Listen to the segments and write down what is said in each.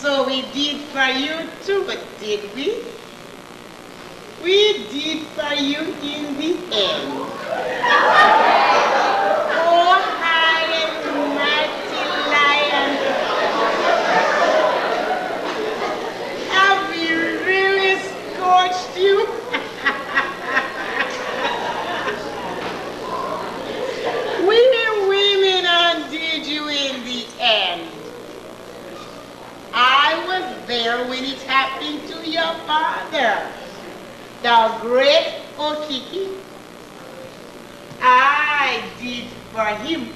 So we did for you too, but did we? We did for you in the end. Oh, high and mighty lion. Have we really scorched you? We women undid you in the end. I was there when it happened to your father, the great Okiki. I did for him.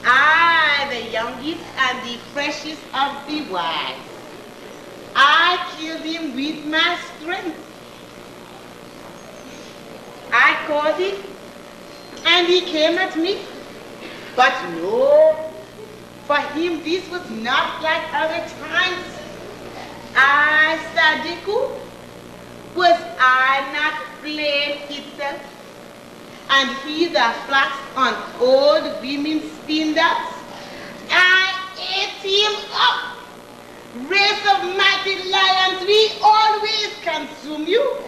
I, the youngest and the freshest of the wives. I killed him with my strength. I caught him and he came at me. But no, for him this was not like other times. I, Sadiku, was I not flame itself? And he that flax on old women's spindles? I ate him up. Race of mighty lions, we always consume you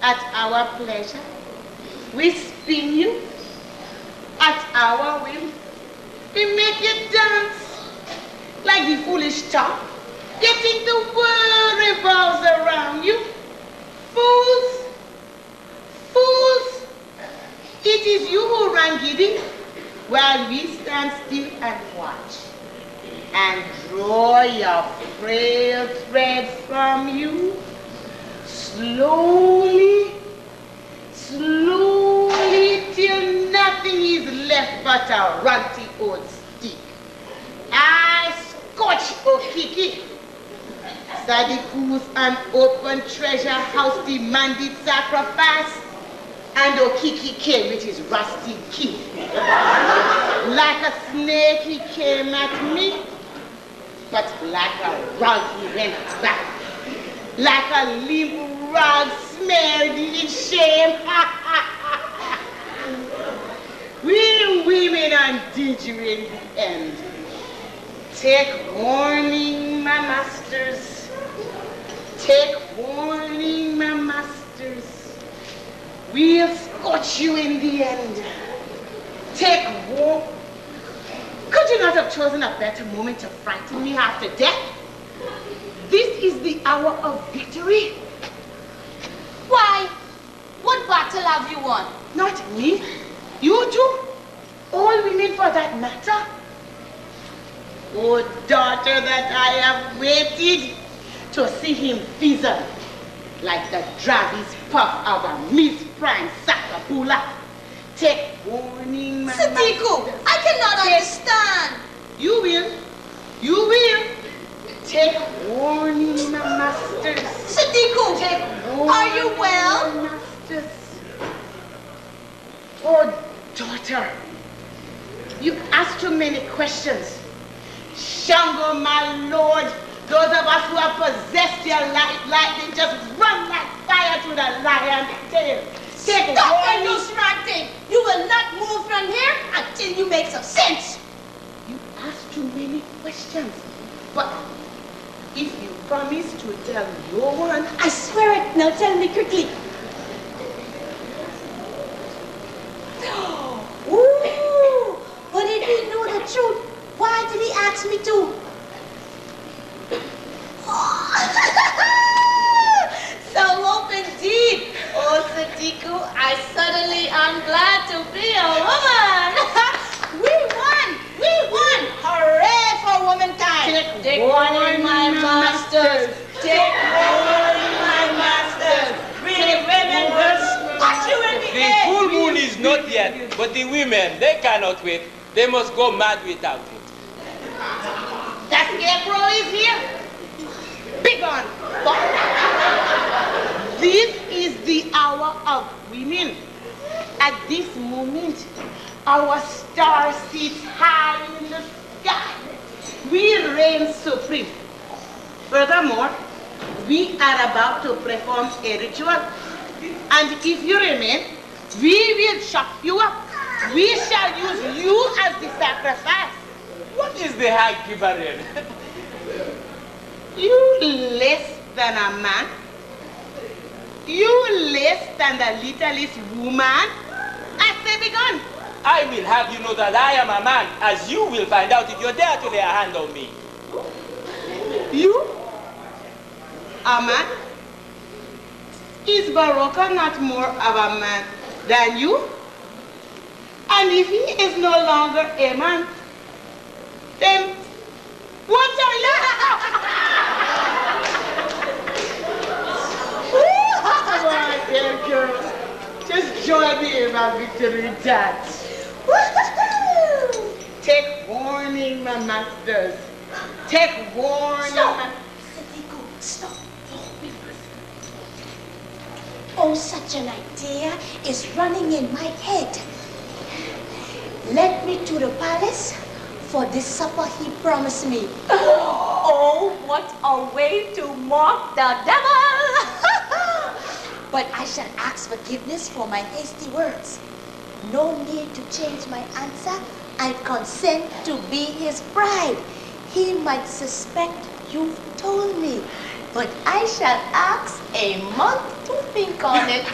at our pleasure. We spin you at our will. We make you dance like the foolish child. You think the world revolves around you? Fools! Fools! It is you who run giddy while we stand still and watch and draw your frail thread from you slowly, slowly till nothing is left but a runty old stick. I scotch Okiki. Sadiku's unopened treasure house demanded sacrifice, and Okiki came with his rusty key. Like a snake he came at me, but like a rug he went back. Like a limp rug smeared in shame. We women undid you in the end. Take warning, my masters. Take warning, my masters. We'll scorch you in the end. Take warning. Could you not have chosen a better moment to frighten me after death? This is the hour of victory. Why? What battle have you won? Not me. You too. All women for that matter. Oh, daughter, that I have waited to see him fizzle like the drabby's puff of a misprime sakapula. Take warning, my Sadiku, I cannot understand. You will. You will. Take warning, my masters. Sadiku, take warning, are you well? My masters. Oh, daughter, you ask too many questions. Shango, my lord, those of us who have possessed your lightning just run like fire to the lion's tail. Take Stop your loose ranting. You will not move from here until you make some sense. You ask too many questions. But if you promise to tell no one... I swear it. Now tell me quickly. Ooh, but if he knew the truth, why did he ask me to? So hope indeed. Oh, Sadiku, I suddenly am glad to be a woman. We won! We won! Hooray for womankind! Take warning, my masters. Take warning, my masters. We women will smash you in the The head. full moon is not yet, but the women, they cannot wait. They must go mad without it. The scarecrow is here. Begone. This is the hour of women. At this moment, our star sits high in the sky. We reign supreme. Furthermore, we are about to perform a ritual. And if you remain, we will chop you up. We shall use you as the sacrifice. What is the high gibberish? You less than a man? You less than the littlest woman? I say be gone. I will have you know that I am a man, as you will find out if you dare to lay a hand on me. You? A man? Is Baraka not more of a man than you? And if he is no longer a man, then what are you? Come on, dear girls. Just join me in my victory dance. Take warning, my masters. Take warning. Stop! Sadiku, stop. Oh, such an idea is running in my head. Led me to the palace for this supper he promised me. Oh, what a way to mock the devil! But I shall ask forgiveness for my hasty words. No need to change my answer. I consent to be his bride. He might suspect you've told me, but I shall ask a month to think on it.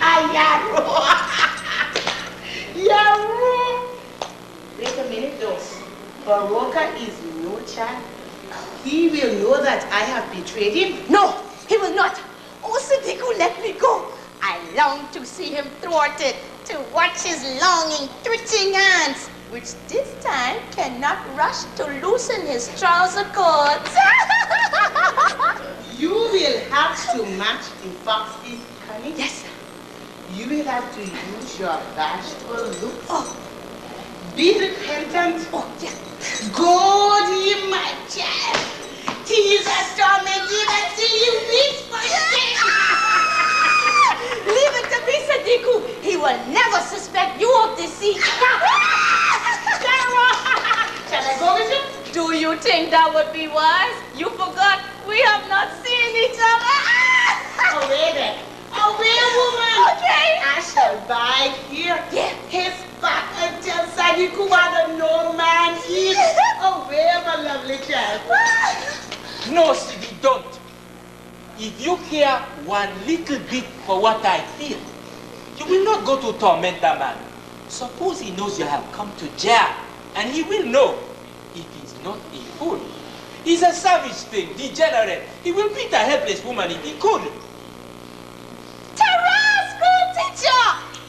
Yaro! Yaro! Wait a minute though. Baraka is no child. He will know that I have betrayed him. No, he will not. Oh, Sadiku, let me go. I long to see him thwarted, to watch his longing, twitching hands, which this time cannot rush to loosen his trouser cords. You will have to match the fox's cunning. Yes. You will have to use your bashful look. Oh. Be repentant. Oh, yeah. Goad him, my child. Tease and torment him until he weeps for shame. Leave it to me, Sadiku. He will never suspect you of deceit. Shall I go with you? Do you think that would be wise? You forgot we have not seen each other. Away then. Away, woman. Okay. I shall bide here. Yeah. His back until Sadiku had no man eat. Away, my lovely child. No, Sidi, don't. If you care one little bit for what I feel, you will not go to torment the man. Suppose he knows you have come to jail, and he will know if he's not a fool. He's a savage thing, degenerate. He will beat a helpless woman if he could. Tara, school teacher!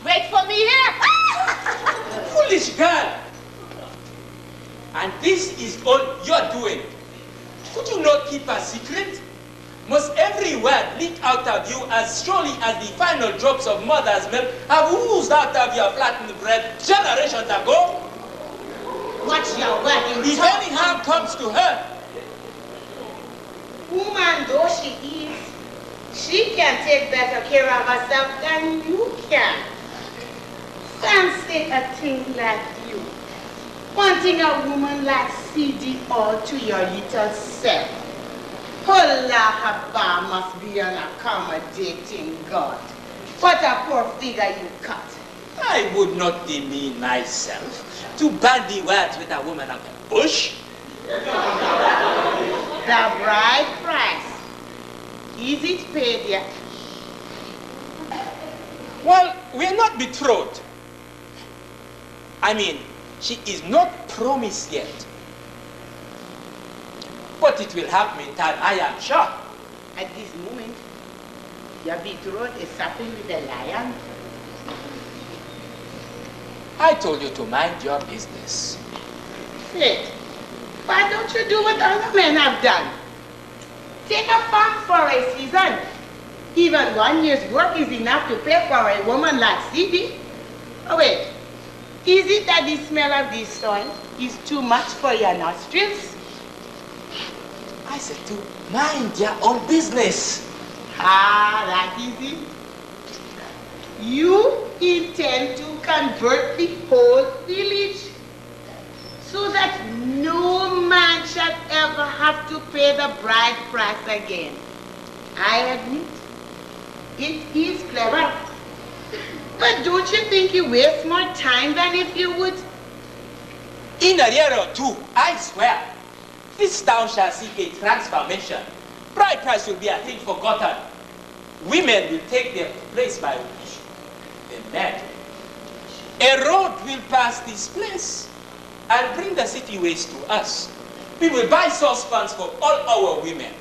Wait for me here. Foolish girl! And this is all you're doing. Could you not keep a secret? Must every word leak out of you as surely as the final drops of mother's milk have oozed out of your flattened bread generations ago? Watch your word. If any harm comes to her, Woman though she is, she can take better care of herself than you can. Fancy a thing like you, wanting a woman like CD all to your little self. Allah must be an accommodating God. What a poor figure you cut. I would not demean myself to bandy words with a woman of the bush. The bride price, is it paid yet? Well, we're not betrothed. I mean, she is not promised yet. But it will happen in time, I am sure. At this moment, your betrothed is supping with a lion. I told you to mind your business. Faith, why don't you do what other men have done? Take a farm for a season. Even 1 year's work is enough to pay for a woman like CD. Oh wait, is it that the smell of this soil is too much for your nostrils? I said to mind your own business. Ah, that is it. You intend to convert the whole village so that no man shall ever have to pay the bride price again. I admit, it is clever. But don't you think you waste more time than if you would? In a year or two, I swear, This town shall seek a transformation. Bride price will be a thing forgotten. Women will take their place by the men. A road will pass this place and bring the city waste to us. We will buy saucepans for all our women.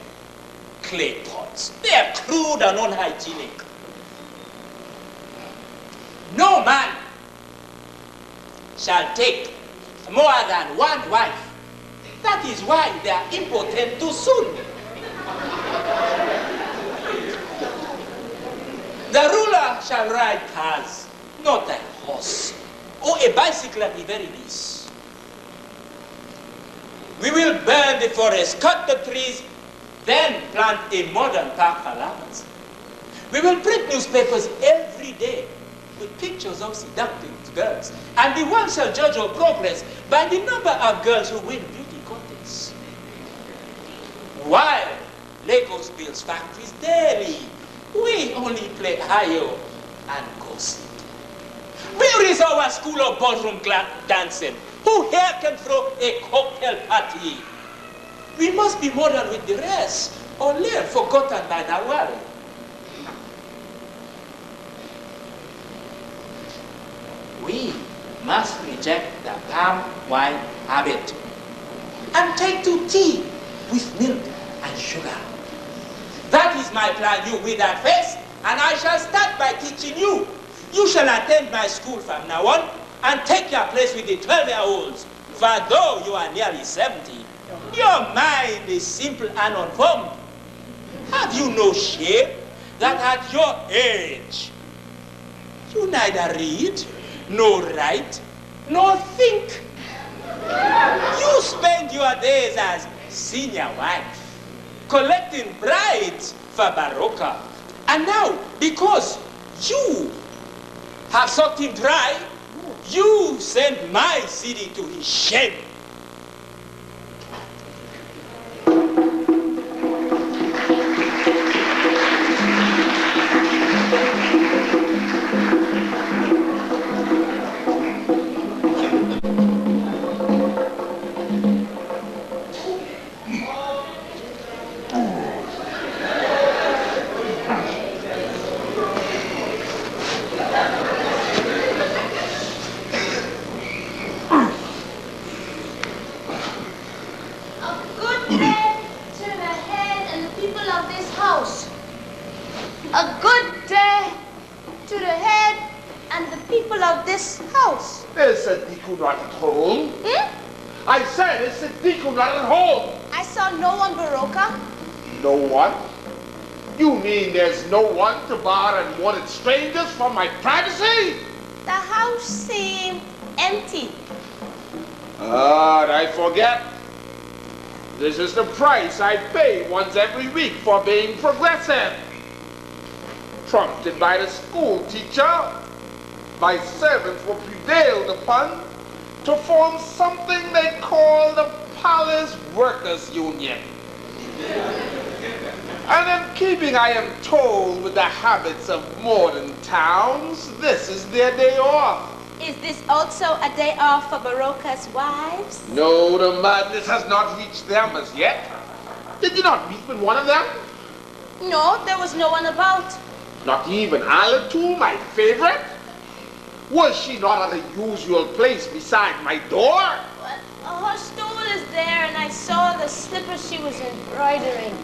Clay pots. They are crude and unhygienic. No man shall take more than one wife. That is why they are impotent too soon. The ruler shall ride cars, not a horse, or a bicycle at the very least. We will burn the forest, cut the trees, then plant a modern park for lovers. We will print newspapers every day with pictures of seductive girls, and the world shall judge our progress by the number of girls who win beauty contests. While Lagos builds factories daily, we only play Hayo and gossip. Where is our school of ballroom dancing? Who here can throw a cocktail party? We must be modern with the rest, or live forgotten by the world. We must reject the palm wine habit and take to tea with milk and sugar. That is my plan, you withered face, and I shall start by teaching you. You shall attend my school from now on and take your place with the 12-year-olds. For though you are nearly 70, your mind is simple and unformed. Have you no shame that at your age you neither read, nor write, nor think? You spend your days as senior wife, collecting brides for Baroka. And now, because you have sucked him dry, you send my city to his shame. Not at home. I said, is Siddiqui not at home? I saw no one, Baroka. No one? You mean there's no one to bar unwanted strangers from my privacy? The house seemed empty. I forget. This is the price I pay once every week for being progressive. Prompted by the school teacher, my servants were prevailed upon to form something they call the Palace Workers Union. And in keeping, I am told, with the habits of modern towns, this is their day off. Is this also a day off for Baroka's wives? No, the madness has not reached them as yet. Did you not meet with one of them? No, there was no one about. Not even Alatu, my favorite? Was she not at the usual place beside my door? Well, her stool is there, and I saw the slippers she was embroidering.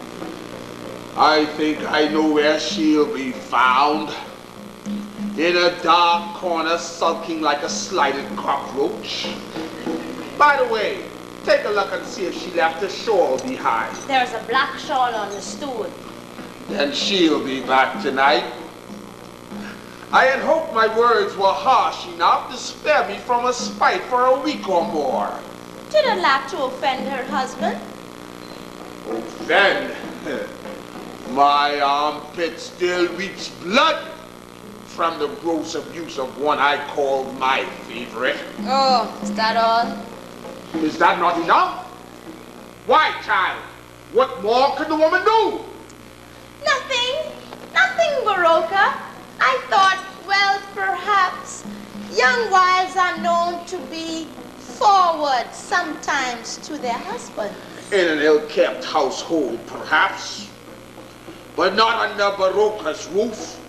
I think I know where she'll be found. In a dark corner, sulking like a slighted cockroach. By the way, take a look and see if she left a shawl behind. There's a black shawl on the stool. Then she'll be back tonight. I had hoped my words were harsh enough to spare me from a spite for a week or more. Didn't like to offend her husband. Offend? My armpit still reeks blood from the gross abuse of one I called my favorite. Oh, is that all? Is that not enough? Why, child? What more could the woman do? Nothing. Nothing, Baroka. I thought, well, perhaps young wives are known to be forward sometimes to their husbands. In an ill-kept household, perhaps, but not under Baroka's roof.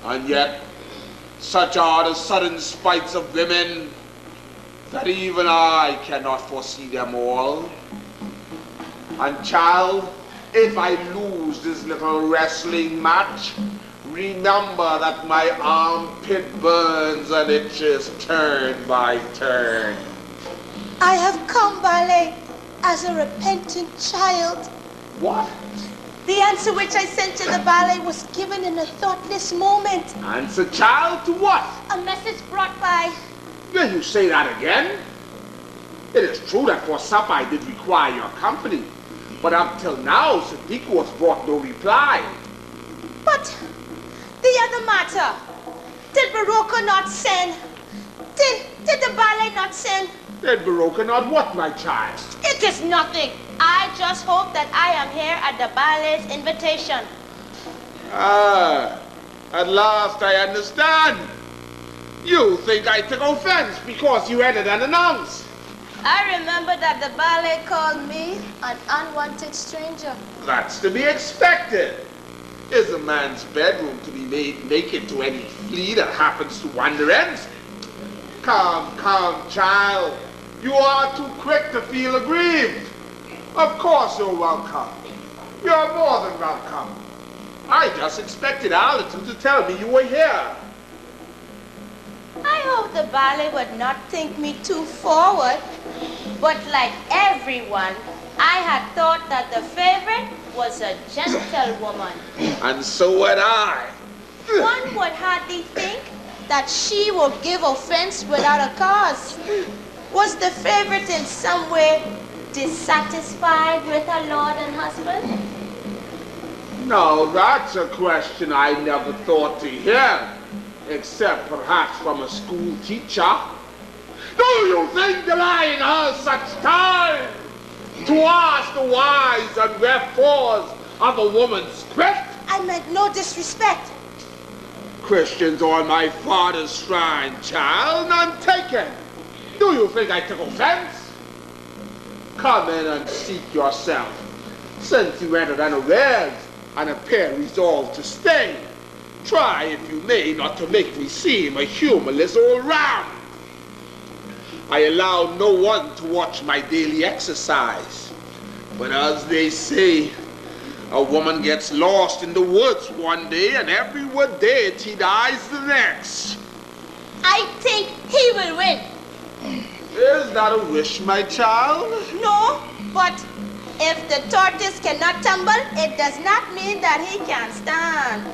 And yet, such are the sudden spites of women that even I cannot foresee them all. And child, if I lose this little wrestling match, remember that my armpit burns and itches turn by turn. I have come, ballet, as a repentant child. What? The answer which I sent to the ballet was given in a thoughtless moment. Answer, child, to what? A message brought by... Will you say that again? It is true that for supper I did require your company, but up till now, Sadiku has brought no reply. But the other matter, did Baroka not send? Did the ballet not send? Did Baroka not what, my child? It is nothing. I just hope that I am here at the ballet's invitation. Ah, at last I understand. You think I took offense because you entered unannounced. I remember that the ballet called me an unwanted stranger. That's to be expected. Is a man's bedroom to be made naked to any flea that happens to wander in? Come, come, child. You are too quick to feel aggrieved. Of course you're welcome. You're more than welcome. I just expected Alison to tell me you were here. I hope the ballet would not think me too forward, but like everyone, I had thought that the favorite was a gentlewoman. And so had I. One would hardly think that she would give offense without a cause. Was the favorite in some way dissatisfied with her lord and husband? No, that's a question I never thought to hear, except perhaps from a school teacher. Do you think that I in her such time to ask the whys and wherefores of a woman's script? I meant no disrespect. Christians on my father's shrine, child, none taken. Do you think I took offense? Come in and seek yourself, since you entered unawares and appear resolved to stay. Try, if you may, not to make me seem a humorless old ram. I allow no one to watch my daily exercise. But as they say, a woman gets lost in the woods one day and every wood deity dies the next. I think he will win. Is that a wish, my child? No, but if the tortoise cannot tumble, it does not mean that he can stand.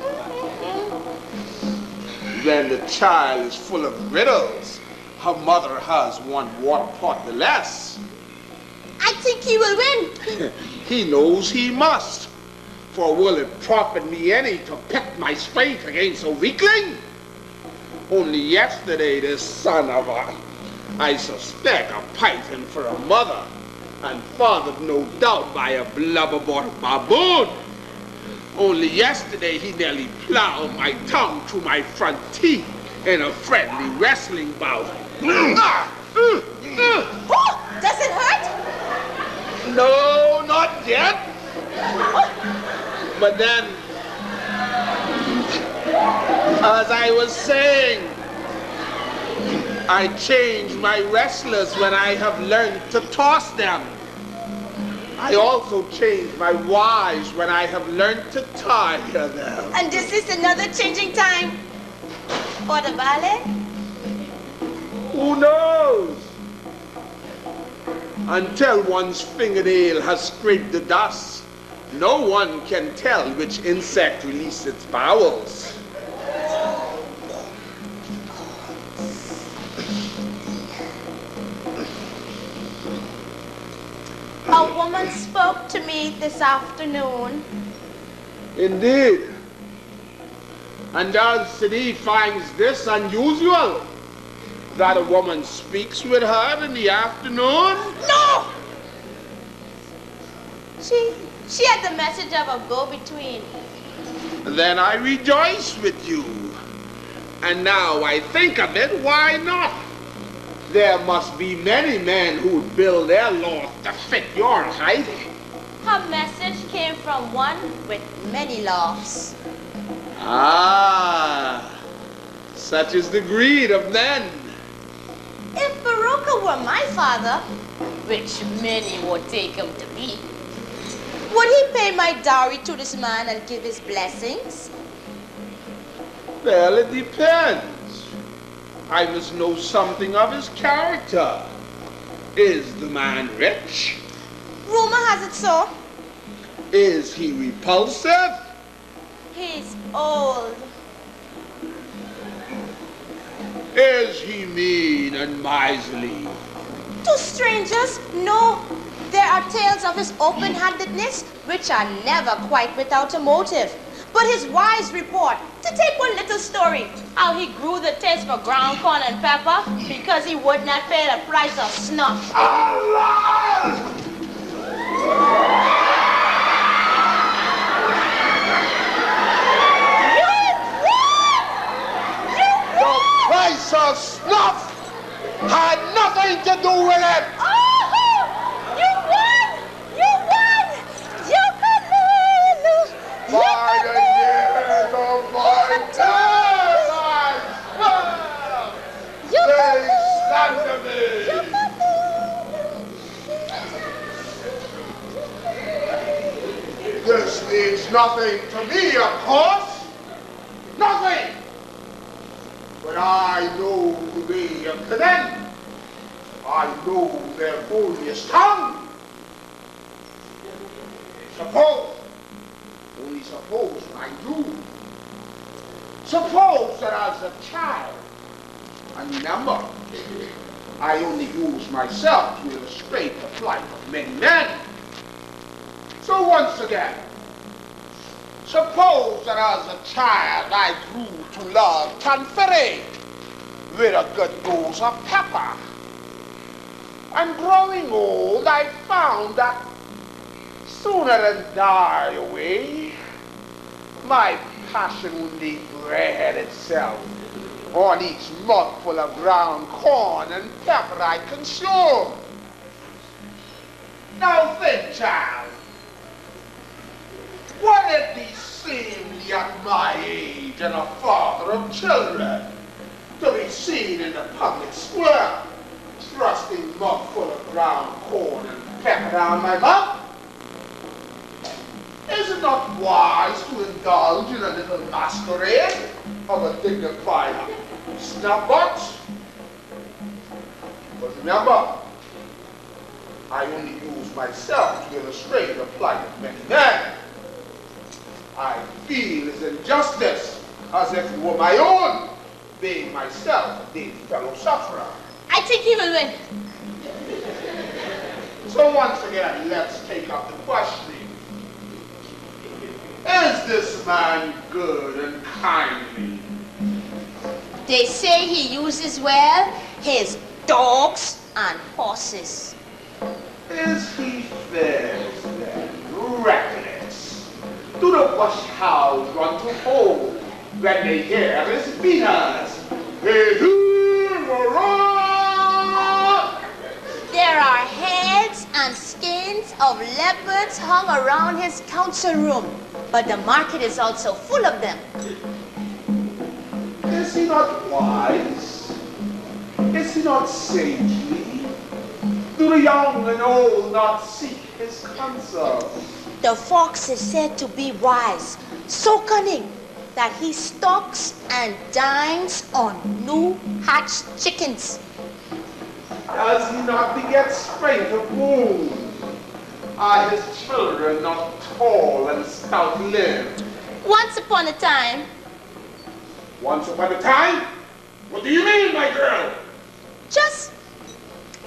Then the child is full of riddles. Her mother has one water pot the less. I think he will win. He knows he must. For will it profit me any to pit my strength against a weakling? Only yesterday this son of a, I suspect, a python for a mother, and fathered no doubt by a blubber-bought baboon. Only yesterday he nearly plowed my tongue through my front teeth in a friendly wrestling bout. Oh, does it hurt? No, not yet. But then, as I was saying, I change my wrestlers when I have learned to toss them. I also change my wives when I have learned to tire them. And this is another changing time for the ballet? Who knows? Until one's fingernail has scraped the dust, no one can tell which insect released its bowels. A woman spoke to me this afternoon. Indeed. And does Sidi finds this unusual? That a woman speaks with her in the afternoon? No! She had the message of a go-between. Then I rejoice with you. And now I think of it, why not? There must be many men who'd build their loft to fit your height. Her message came from one with many lofts. Ah, such is the greed of men. If Baruka were my father, which many would take him to be, would he pay my dowry to this man and give his blessings? Well, it depends. I must know something of his character. Is the man rich? Rumor has it so. Is he repulsive? He's old. Is he mean and miserly? To strangers, no. There are tales of his open-handedness, which are never quite without a motive. But his wives report, to take one little story, how he grew the taste for ground corn and pepper because he would not pay the price of snuff. Allah! The price of snuff had nothing to do with it. Oh, you won! You won! You By the years of my time, I swear, they slander me. This means nothing to me, of course. Nothing. But I know they are condemned. I know their odious tongue. Suppose, only suppose I do. Suppose that as a child, and remember, I only use myself to illustrate the plight of many men. So once again, suppose that as a child I grew to love tanfere with a good dose of pepper. And growing old, I found that sooner than die away, my passion only bred itself on each mouthful of ground corn and pepper I consume. Now think, child, would it be seemly at my age and a father of children to be seen in the public square thrusting mouthful of ground corn and pepper down my mouth? Is it not wise to indulge in a little masquerade of a dignified snuff box? But remember, I only use myself to illustrate the plight of many men. I feel his injustice as if it were my own, being myself a dead fellow sufferer. I think he will win. So once again, let's take up the questioning. Is this man good and kindly? They say he uses well his dogs and horses. Is he fierce then, reckless? Do the bush hounds run to hold when they hear his beaters? There are heads and skins of leopards hung around his council room, but the market is also full of them. Is he not wise? Is he not sagely? Do the young and old not seek his counsel? The fox is said to be wise, so cunning that he stalks and dines on new hatched chickens. Does he not beget strength of womb? Are his children not tall and stout-limbed? Once upon a time. Once upon a time? What do you mean, my girl? Just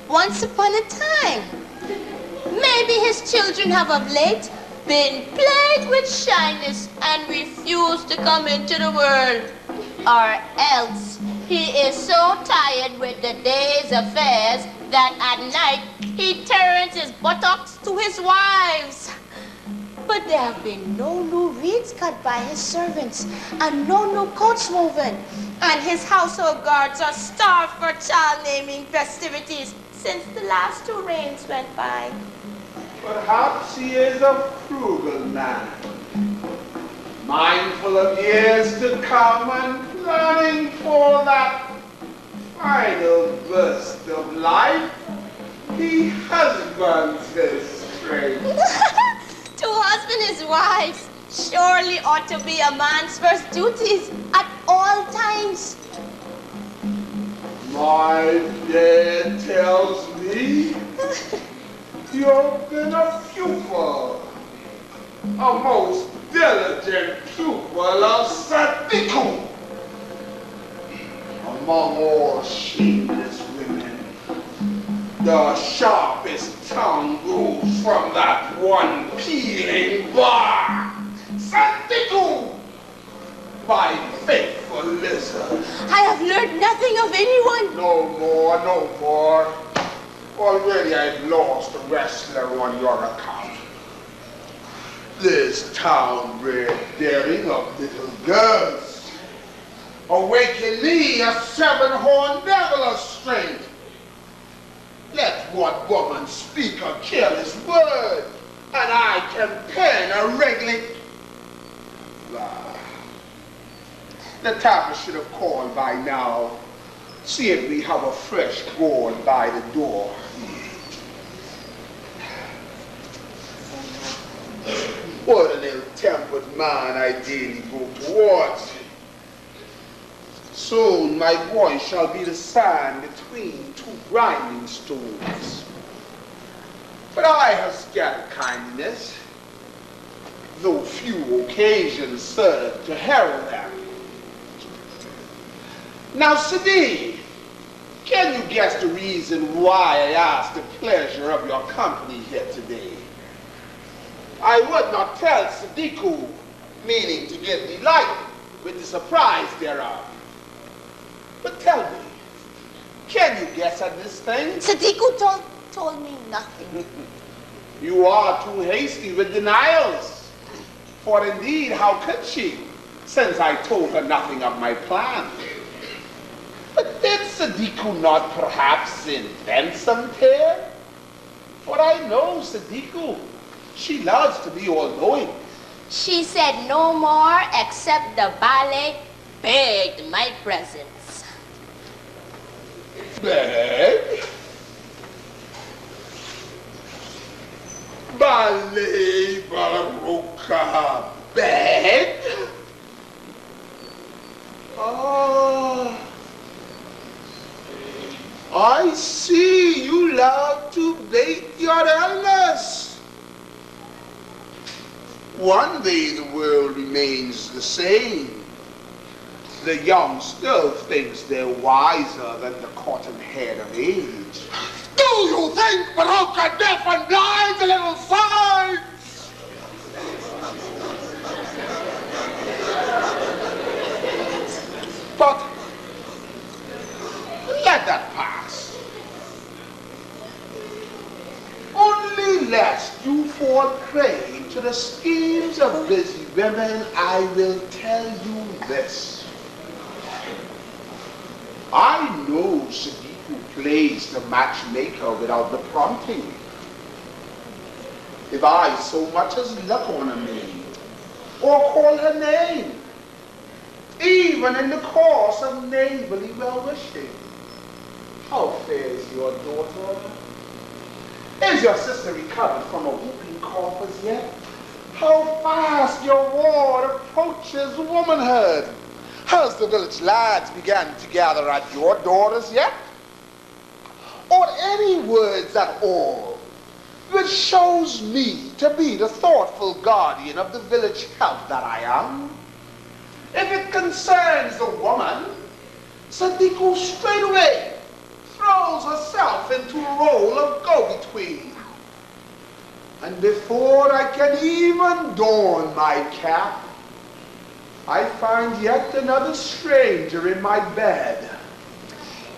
once upon a time. Maybe his children have of late been plagued with shyness and refused to come into the world. Or else he is so tired with the day's affairs that at night he turns his buttocks to his wives. But there have been no new reeds cut by his servants and no new coats woven. And his household guards are starved for child naming festivities since the last 2 rains went by. Perhaps he is a frugal man, mindful of years to come and planning for that final burst of life. He husbands his strength. To husband his wives surely ought to be a man's first duties at all times. My dad tells me you've been a pupil, a most diligent pupil of Sadiku. Among all shameless women, the sharpest tongue rules from that one peeling bar. Sadiku, my faithful lizard. I have learned nothing of anyone. No more, no more. Already I've lost a wrestler on your account. This town-bred daring of little girls awaken me a 7-horned devil of strength. Let one woman speak a careless word, and I can pen a regling. The tapper should have called by now. See if we have a fresh gourd by the door. What an ill-tempered man I daily go towards. Soon my voice shall be the sand between 2 grinding stones. But I have scattered kindness, though few occasions serve to herald them. Now, Sadi, can you guess the reason why I asked the pleasure of your company here today? I would not tell Sadiku, meaning to give delight with the surprise thereof. But tell me, can you guess at this thing? Sadiku told me nothing. You are too hasty with denials. For indeed, how could she, since I told her nothing of my plan? But did Sadiku not perhaps invent some tale? For I know Sadiku. She loves to be all-knowing. She said no more except the ballet begged my presence. Beg? Ballet Baroka beg? Ah, I see you love to bait your elders. One day the world remains the same. The young still thinks they're wiser than the cotton head of age. Do you think Baroka deaf and blind, the little sides? But let that pass. Only lest you fall prey to the schemes of busy women, I will tell you this. I know Sadiku plays the matchmaker without the prompting. If I so much as look on a maid, or call her name, even in the course of neighborly well-wishing, how fares your daughter? Is your sister recovered from a whooping cough as yet? How fast your ward approaches womanhood? Has the village lads begun to gather at your doors yet? Or any words at all, which shows me to be the thoughtful guardian of the village health that I am? If it concerns the woman, Sadiku straightway throws herself into a role of go-between. And before I can even don my cap, I find yet another stranger in my bed.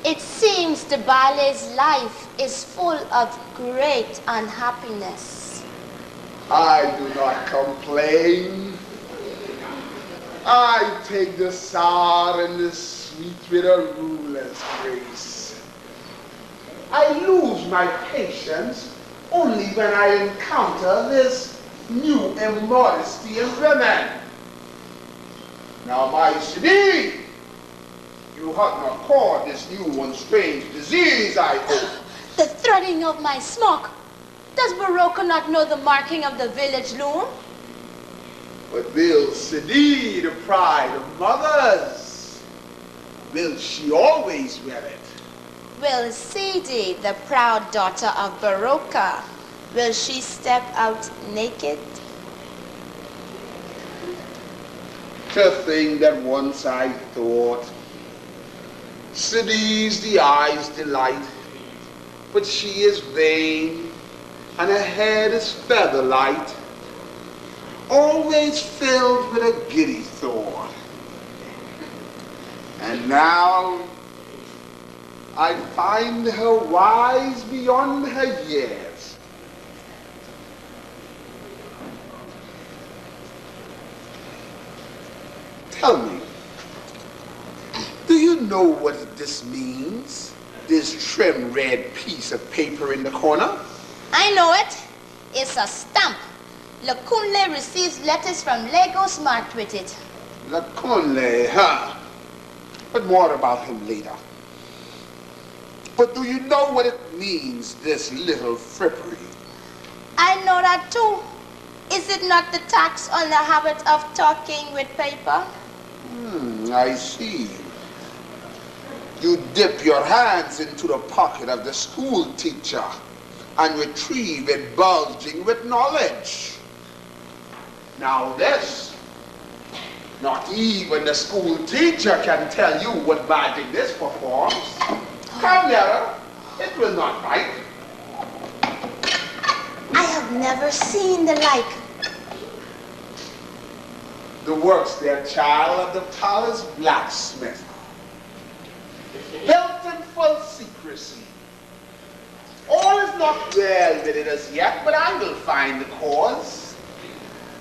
It seems the ballet's life is full of great unhappiness. I do not complain. I take the sour and the meet with a ruler's grace. I lose my patience only when I encounter this new immodesty in women. Now, my city, you have not caught this new and strange disease, I hope. The threading of my smock. Does Barocca not know the marking of the village loom? But will Sidi, the pride of mothers, will she always wear it? Will Sidi, the proud daughter of Barocca, will she step out naked? To think that once I thought, Sidi's the eye's delight, but she is vain, and her head is feather light, always filled with a giddy thought. And now I find her wise beyond her years. Tell me, do you know what this means? This trim red piece of paper in the corner? I know it. It's a stamp. Lakunle receives letters from Lagos marked with it. Lakunle, huh? But more about him later. But do you know what it means, this little frippery? I know that too. Is it not the tax on the habit of talking with paper? I see. You dip your hands into the pocket of the school teacher and retrieve it bulging with knowledge. Now this, not even the school teacher can tell you what magic this performs. Come nearer, it will not bite. I have never seen the like. The works there, child, of the palace blacksmith, built in full secrecy. All is not well with it as yet, but I will find the cause.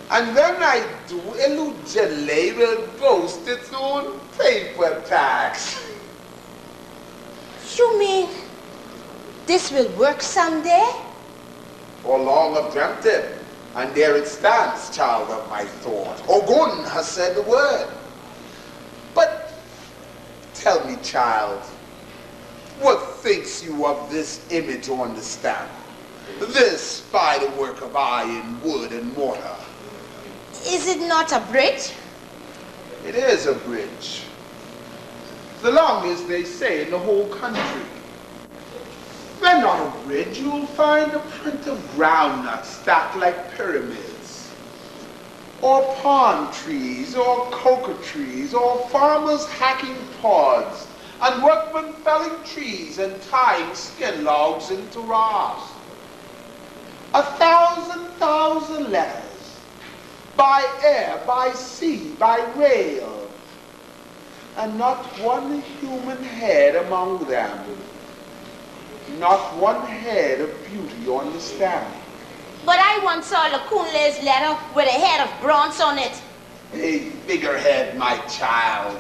And when I do, Elujele will boast its own paper tax. You mean this will work someday? For long I've dreamt it, and there it stands, child of my thought. Ogun has said the word. But tell me, child, what thinks you of this image on the stamp? This spiderwork of iron, wood, and mortar? Is it not a bridge? It is a bridge. The longest, they say, in the whole country. When on a bridge, you'll find a print of groundnuts stacked like pyramids, or palm trees, or cocoa trees, or farmers hacking pods, and workmen felling trees and tying skin logs into rafts. 1,000 letters, by air, by sea, by rail, and not one human head among them. Not one head of beauty on the stamp. But I once saw Lakunle's letter with a head of bronze on it. A figurehead, my child.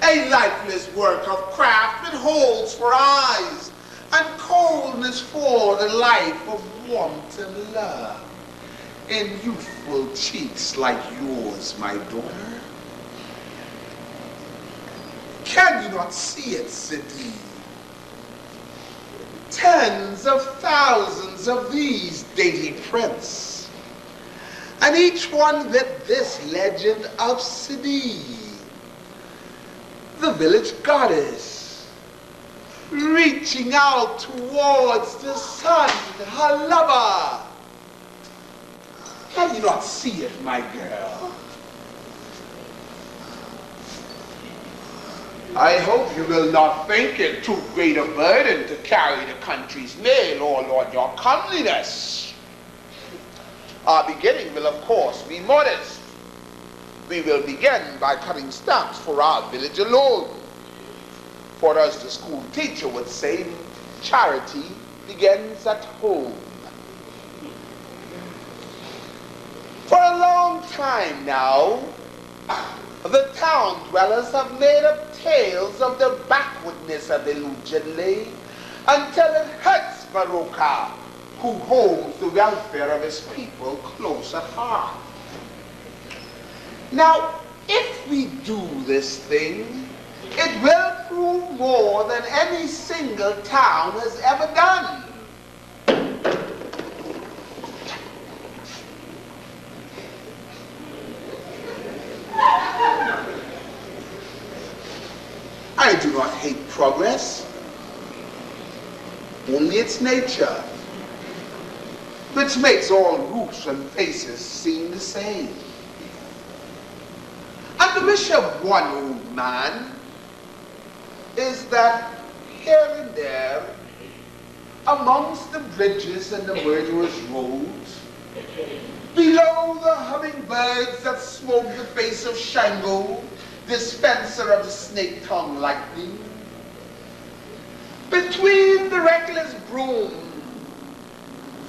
A lifeless work of craft with holes for eyes and coldness for the life of warmth and love. In youthful cheeks like yours, my daughter. Can you not see it, Sidi? Tens of thousands of these dainty prints, and each one with this legend of Sidi, the village goddess, reaching out towards the sun, her lover. Can you not see it, my girl? I hope you will not think it too great a burden to carry the country's mail, or Lord, your comeliness. Our beginning will, of course, be modest. We will begin by cutting stamps for our village alone. For as the school teacher would say, charity begins at home. For a long time now, The town dwellers have made up tales of the backwardness of Illusionly until it hurts Baroka, who holds the welfare of his people close at heart. Now, if we do this thing, it will prove more than any single town has ever done. I do not hate progress, only its nature, which makes all roofs and faces seem the same. And the wish of one old man is that here and there, amongst the bridges and the murderers' roads, below the hummingbirds that smoke the face of Shango, dispenser of the snake-tongue lightning, between the reckless broom,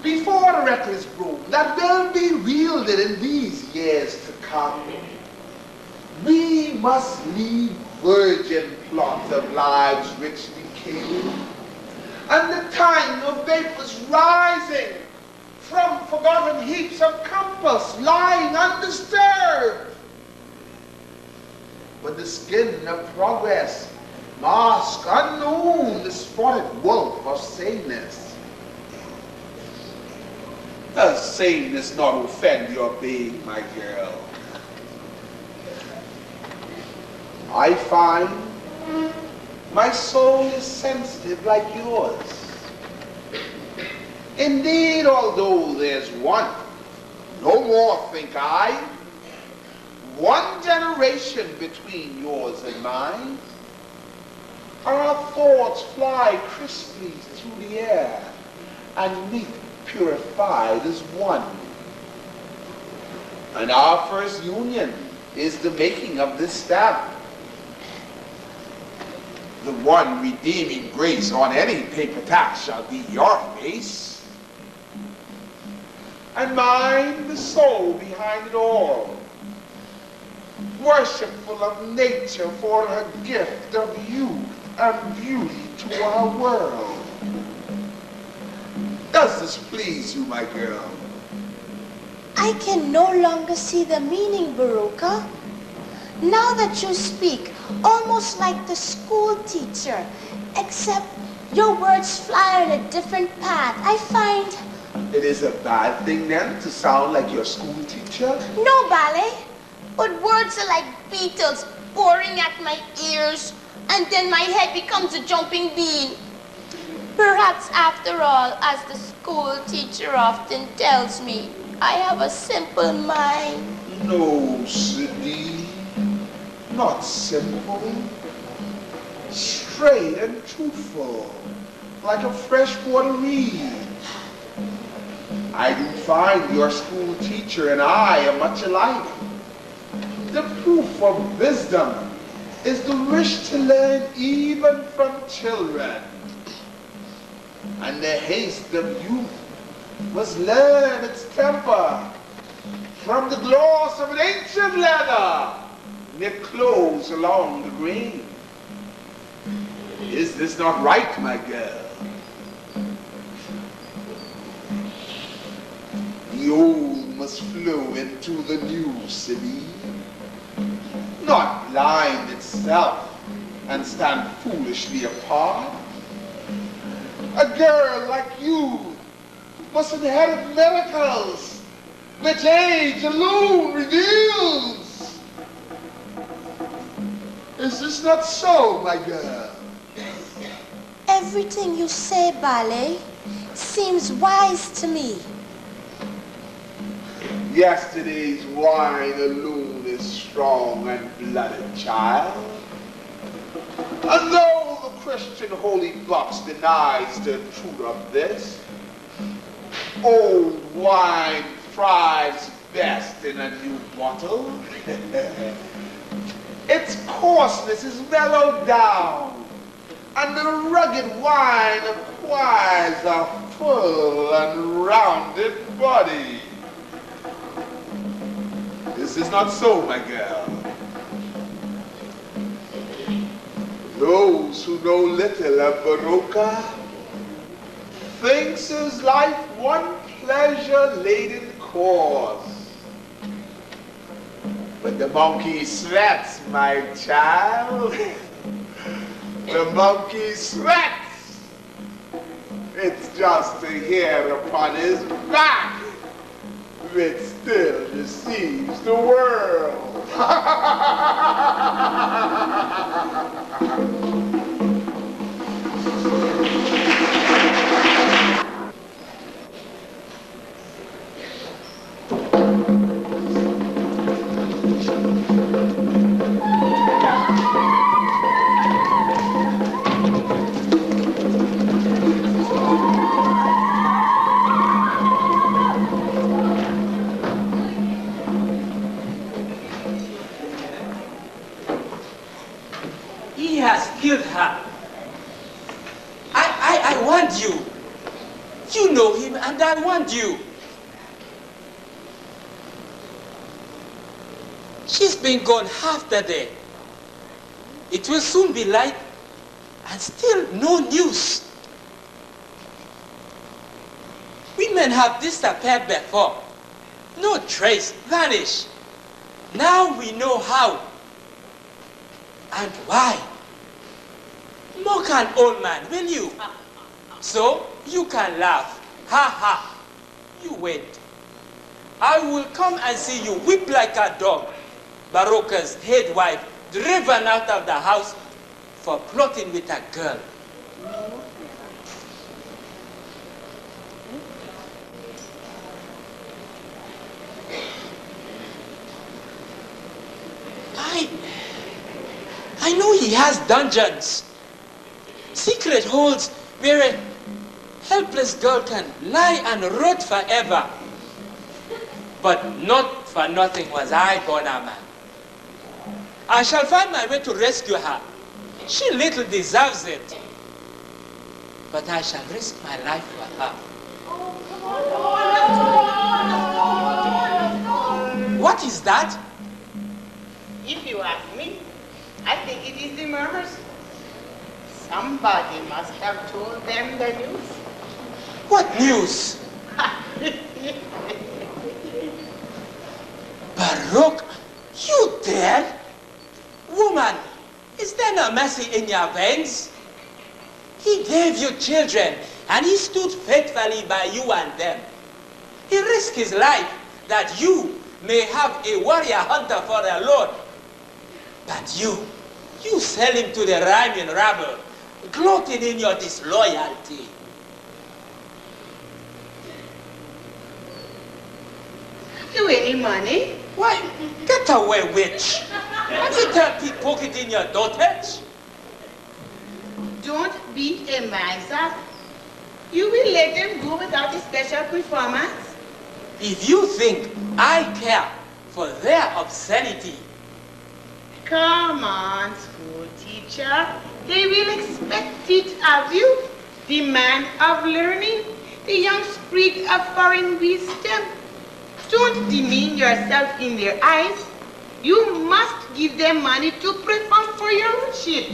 before the reckless broom that will be wielded in these years to come, we must leave virgin plots of lives rich decaying, and the time of vapors rising from forgotten heaps of compass lying undisturbed. But the skin of progress mask unknown the spotted wolf of sameness. Does sameness not offend your being, my girl? I find my soul is sensitive like yours. Indeed, although there's one, no more think I, one generation between yours and mine, our thoughts fly crisply through the air and meet purified as one. And our first union is the making of this stamp. The one redeeming grace on any paper tack shall be your face, and mine the soul behind it all, worshipful of nature for her gift of youth and beauty to our world. Does this please you, my girl? I can no longer see the meaning, Baroka. Now that you speak, almost like the school teacher, except your words fly on a different path. I find... It is a bad thing then to sound like your school teacher? No, Ballet, but words are like beetles boring at my ears, and then my head becomes a jumping bean. Perhaps after all, as the school teacher often tells me, I have a simple mind. No, Sydney. Not simple, straight and truthful, like a freshwater reed. I do find your school teacher and I are much alike. The proof of wisdom is the wish to learn even from children. And the haste of youth must learn its temper from the gloss of an ancient leather knit close along the grain. Is this not right, my girl? The old must flow into the new, Sibby, not blind itself and stand foolishly apart. A girl like you must inherit miracles which age alone reveals. Is this not so, my girl? Everything you say, Ballet, seems wise to me. Yesterday's wine alone is strong and blooded, child. And though the Christian holy box denies the truth of this, old wine thrives best in a new bottle. Its coarseness is mellowed down, and the rugged wine acquires a full and rounded body. This is not so, my girl. Those who know little of Baroka thinks his life one pleasure-laden course. But the monkey sweats, my child. The monkey sweats. It's just a hair upon his back which still deceives the world. He has killed her. I want you. You know him and I want you. She's been gone half the day. It will soon be light and still no news. Women have disappeared before. No trace, vanish. Now we know how and why. Mock an old man, will you? So you can laugh. Ha ha. You wait. I will come and see you whip like a dog. Baroka's head wife driven out of the house for plotting with a girl. I know he has dungeons, secret holes where a helpless girl can lie and rot forever. But not for nothing was I born a man. I shall find my way to rescue her. She little deserves it. But I shall risk my life for her. What is that? If you ask me, I think it is the murmurs. Somebody must have told them the news. What news? Baroka, you dead? Woman, is there no mercy in your veins? He gave you children, and he stood faithfully by you and them. He risked his life that you may have a warrior hunter for the Lord. But you sell him to the rhyming rabble, gloating in your disloyalty. Have you any money? Why, get away, witch. Have you turned pickpocket in your dotage? Don't be a miser. You will let them go without a special performance? If you think I care for their obscenity, come on, school teacher. They will expect it of you. The man of learning, the young sprig of foreign wisdom. Don't demean yourself in their eyes. You must give them money to perform for your worship.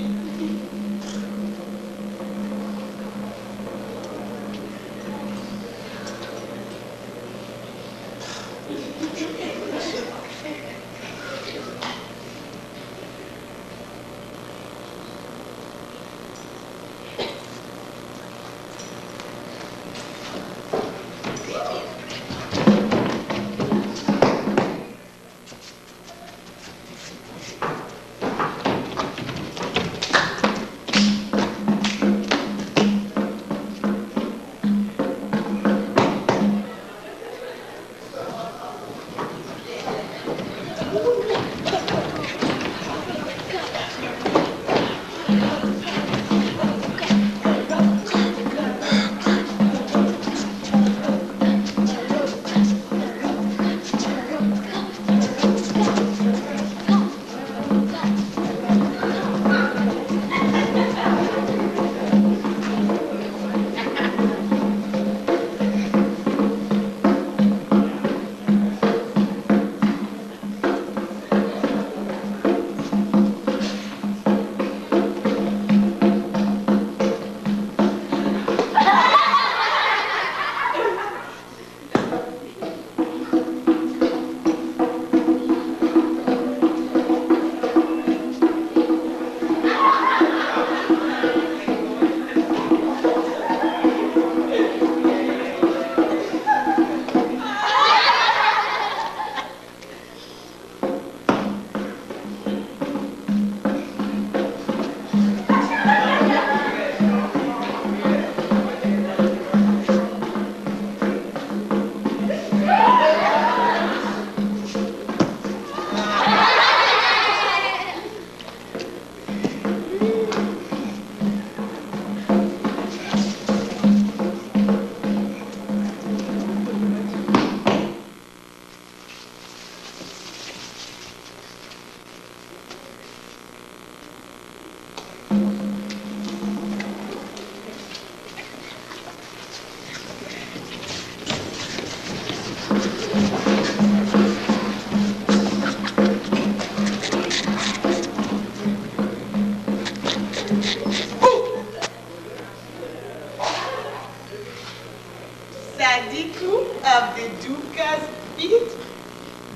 of the Dundas feet.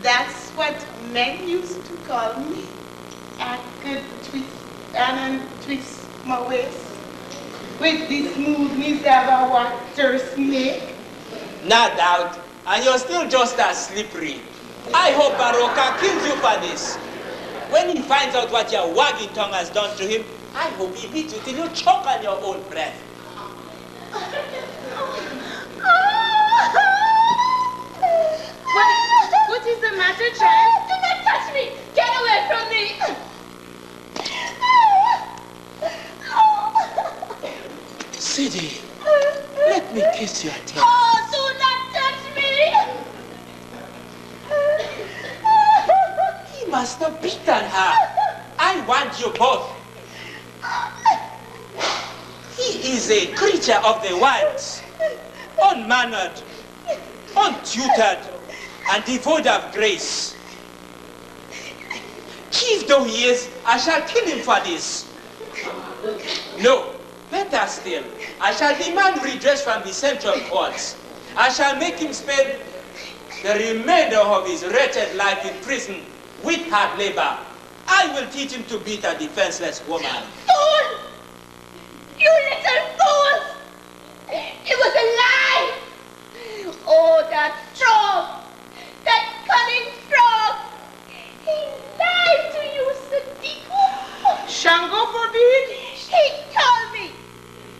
That's what men used to call me. I could twist and untwist my waist with the smoothness of a water snake. No doubt. And you're still just as slippery. I hope Baroka kills you for this. When he finds out what your wagging tongue has done to him, I hope he beats you till you choke on your own breath. What is the matter, child? Do not touch me! Get away from me! Sidi, let me kiss your tail. Oh, do not touch me! He must have beaten her. I want you both. He is a creature of the wilds, unmannered, untutored, and devoid of grace. Chief though he is, I shall kill him for this. No, better still, I shall demand redress from the central courts. I shall make him spend the remainder of his wretched life in prison with hard labor. I will teach him to beat a defenseless woman. Fool! You little fool! It was a lie! Oh, that frog! That cunning frog! He lied to you, Sadiku! Shango forbid! He told me,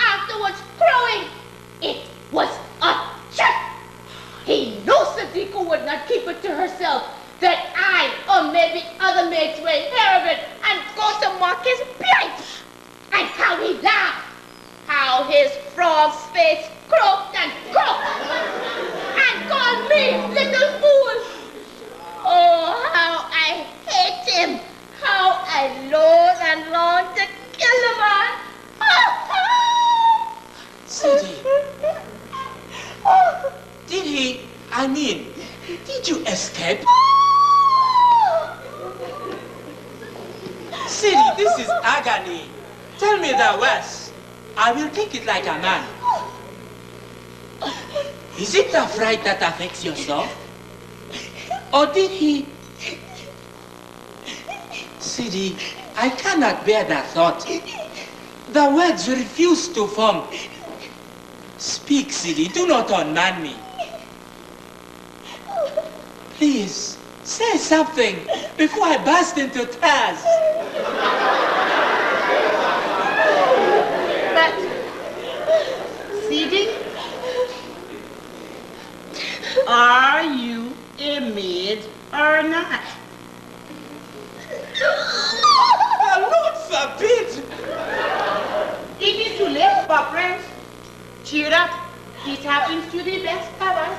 afterwards crowing, it was a trick! He knew Sadiku would not keep it to herself, that I, or maybe other maids, will hear of it and go to mock his plight. And how he laughed, how his frog's face croaked and croaked, and called me little fool. Oh, how I hate him, how I loathe and long to kill the man. Sidi, did you escape? Sidi, this is agony. Tell me the worst. I will take it like a man. Is it the fright that affects your soul? Or did he... Sidi, I cannot bear that thought. The words refuse to form. Speak, Sidi, do not unman me. Please, say something before I burst into tears. But, Sidi, are you a maid or not? The Lord forbid! It is too late for friends. Cheer up. It happens to the best of us.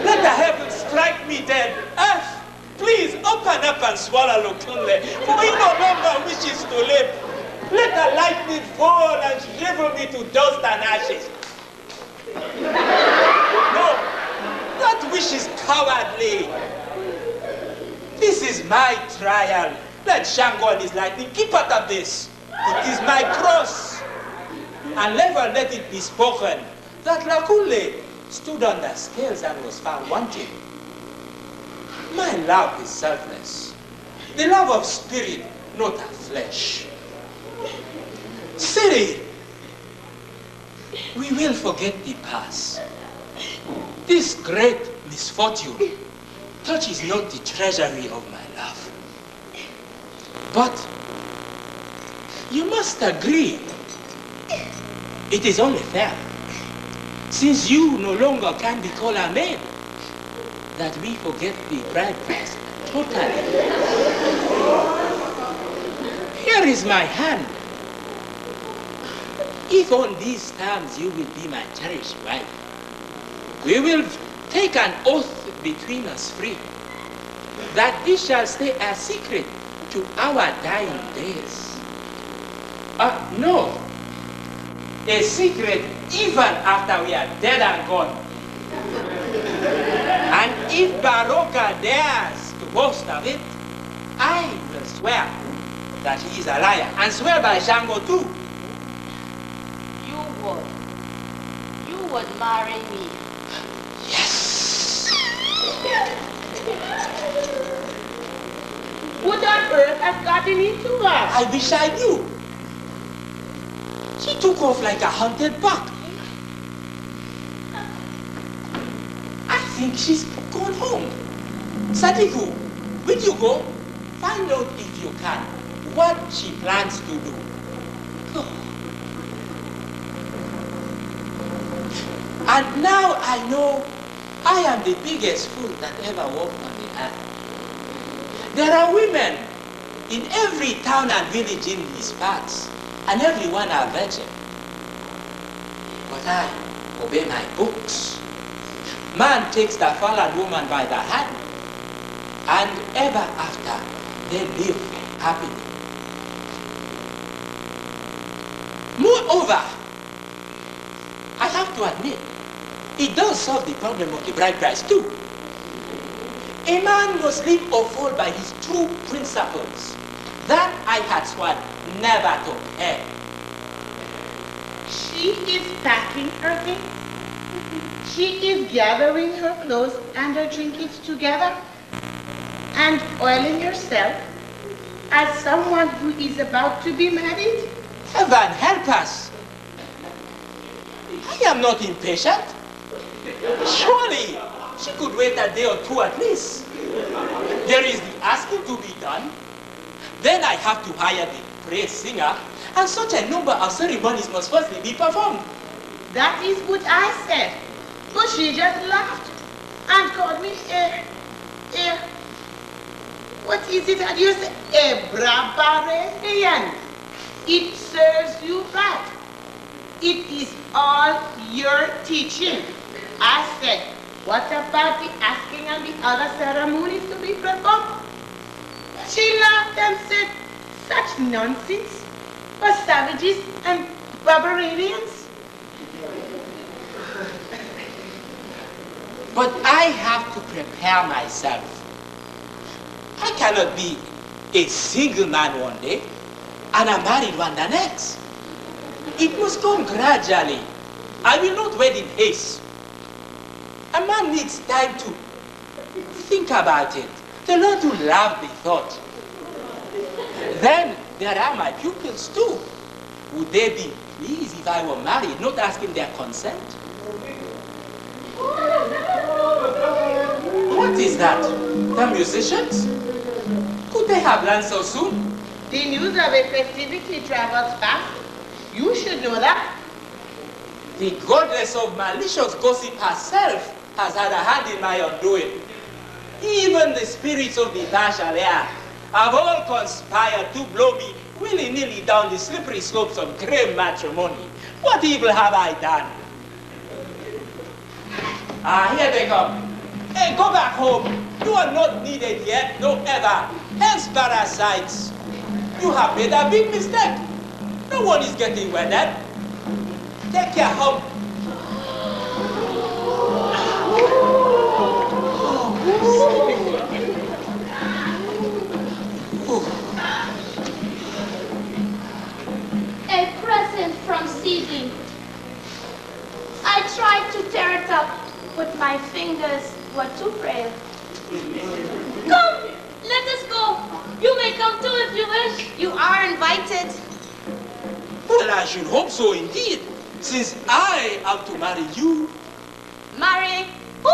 Let the heavens strike me dead. Earth, please open up and swallow Lukunle, for he no longer wishes to live. Let the lightning fall and shrivel me to dust and ashes. No, that wish is cowardly. This is my trial. Let Shango and his lightning keep out of this. It is my cross. And never let it be spoken that Lakule stood on the scales and was found wanting. My love is selfless. The love of spirit, not of flesh. Siri, we will forget the past. This great misfortune touches not the treasury of my love. But you must agree, it is only fair, since you no longer can be called a maid, that we forget the bride price totally. Here is my hand. If on these terms you will be my cherished wife, we will take an oath between us free, that this shall stay a secret to our dying days. No, a secret even after we are dead and gone. And if Baroka dares to boast of it, I will swear that he is a liar, and swear by Shango too. You would marry me. Yes. What on earth has gotten into her? I wish I knew. She took off like a hunted buck. I think she's gone home. Sadiku, will you go? Find out if you can what she plans to do. Go. And now I know I am the biggest fool that ever walked on the earth. There are women in every town and village in these parts, and everyone are virgin. But I obey my books. Man takes the fallen woman by the hand, and ever after they live happily. Moreover, I have to admit, it does solve the problem of the bride price too. A man must live or fall by his true principles. That I had sworn never to her. She is packing her things. She is gathering her clothes and her trinkets together and oiling herself as someone who is about to be married. Heaven help us. I am not impatient. Surely she could wait a day or two at least. There is the asking to be done. Then I have to hire the praise singer, and such a number of ceremonies must firstly be performed. That is what I said. But she just laughed and called me what is it that you say? A barbarian. It serves you right. It is all your teaching. I said, what about the asking and the other ceremonies to be performed? She laughed and said, such nonsense for savages and barbarians. But I have to prepare myself. I cannot be a single man one day and a married one the next. It must come gradually. I will not wed in haste. A man needs time to think about it, to learn to love the thought. Then there are my pupils too. Would they be pleased if I were married, not asking their consent? What is that? The musicians? Could they have learned so soon? The news of a festivity travels fast. You should know that. The goddess of malicious gossip herself has had a hand in my undoing. Even the spirits of the partial air have all conspired to blow me willy-nilly down the slippery slopes of grave matrimony. What evil have I done? Ah, here they come. Hey, go back home. You are not needed yet, no ever. Hence parasites. You have made a big mistake. No one is getting wedded. Take your home. A present from Sidi. I tried to tear it up, but my fingers were too frail. Come, let us go. You may come too if you wish. You are invited. Well, I should hope so indeed, since I am to marry you. Marry who?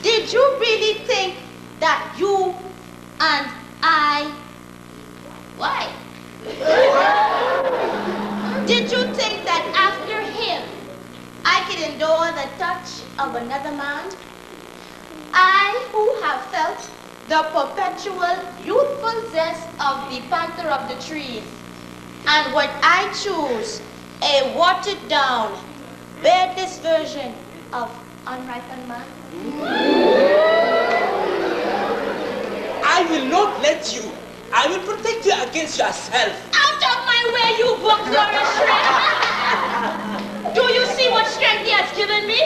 Did you really think that you and I... Why? Did you think that after him, I could endure the touch of another man? I who have felt the perpetual youthful zest of the panther of the trees, and what I choose, a watered down, beardless version of unripened man. I will not let you. I will protect you against yourself. Out of my way, you book-glorious shrimp! Do you see what strength he has given me?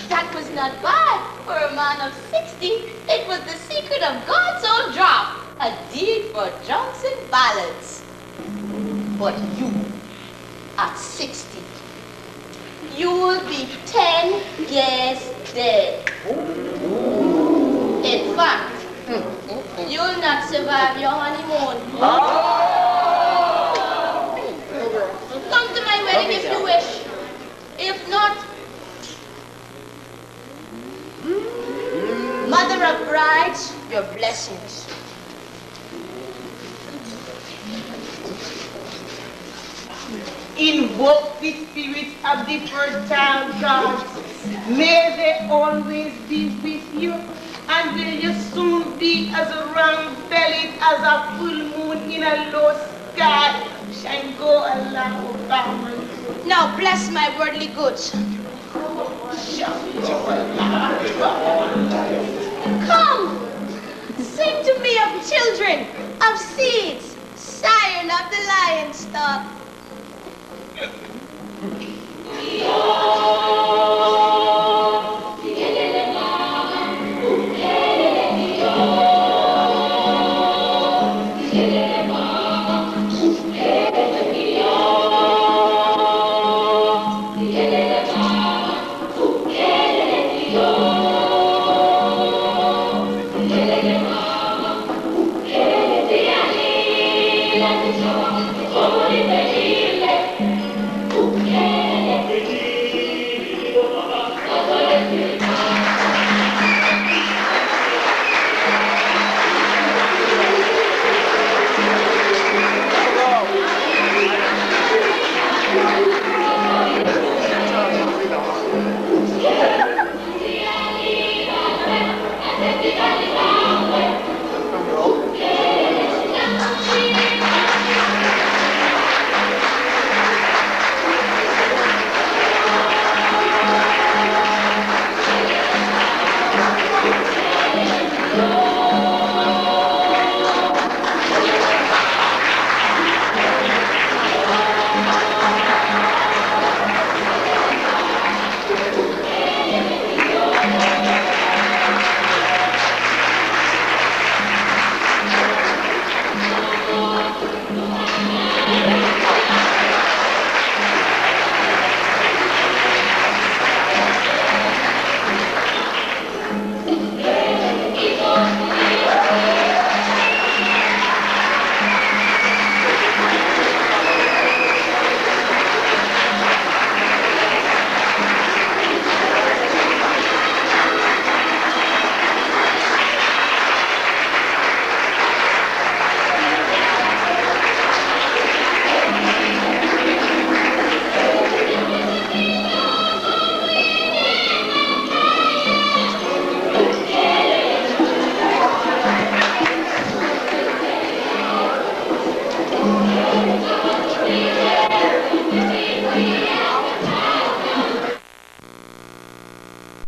That was not bad for a man of 60. It was the secret of God's own drop. a deed for drunks and ballads. But you, at 60, you will be 10 years dead. In fact, you'll not survive your honeymoon. Come to my wedding if you wish. If not, mother of brides, your blessings. Invoke the spirits of the fertile gods. May they always be with you, and will you soon be as round-bellied as a full moon in a low sky. Shango Allah Bahamas. Now bless my worldly goods. Come, sing to me of children, of seeds, scion of the lion stock.